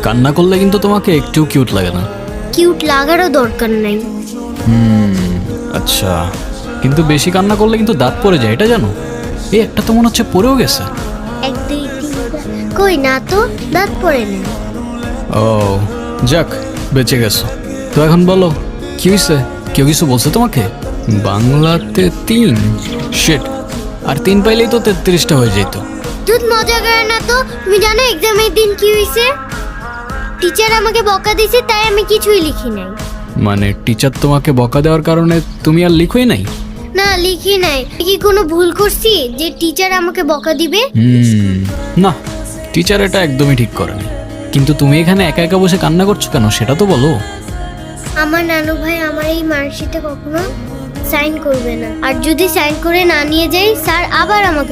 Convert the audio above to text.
কান্না করলে কিন্তু তোমাকে একটু কিউট লাগে না। কিউট লাগারও দরকার নাই। আচ্ছা, কিন্তু বেশি কান্না করলে কিন্তু দাঁত পড়ে যায়, এটা জানো? এই একটা তো মনে হচ্ছে পড়েও গেছে। 1 2 3 কই না তো, দাঁত পড়ে না। ও যাক, বেঁচে গেছো। তো এখন বলো কি হয়েছে? কেউ কিছু বলছে তোমাকে? বাংলাতে 3, শিট, আর 3 পাইলেই তো 33টা হয়ে যেত। তুই মজা করে না তো। তুমি জানো এক্সামের দিন কি হয়েছে? টিচার আমাকে বকা দিয়েছে, তাই আমি কিছুই লিখি নাই। মানে টিচার তোমাকে বকা দেওয়ার কারণে তুমি আর লিখোই নাই? না, লিখি নাই। কি কোনো ভুল করছি যে টিচার আমাকে বকা দিবে? না, টিচার এটা একদমই ঠিক করেনি। কিন্তু তুমি এখানে একা একা বসে কান্না করছো কেন, সেটা তো বলো। আমার নানু ভাই আমার এই মার্কশিটে কখনো সাইন করবে না, আর যদি সাইন করে না নিয়ে যাই স্যার আবার আমাকে